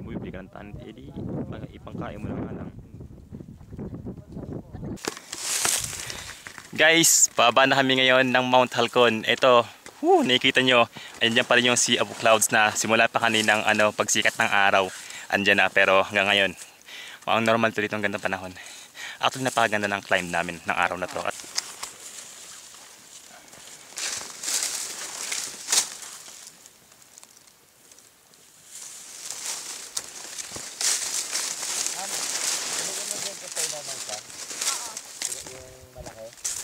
mo bibili ka ng tanit, edi ipangkain mo lang lang. Guys, baba na kami ngayon ng Mount Halcon. Ito, nakikita nyo, andyan pa rin yung Sea of Clouds na simula pa kaninang pagsikat ng araw. Andyan na, pero hanggang ngayon, ang normal to dito ang ganda panahon. Actually, napakaganda ng climb namin ng araw na to. At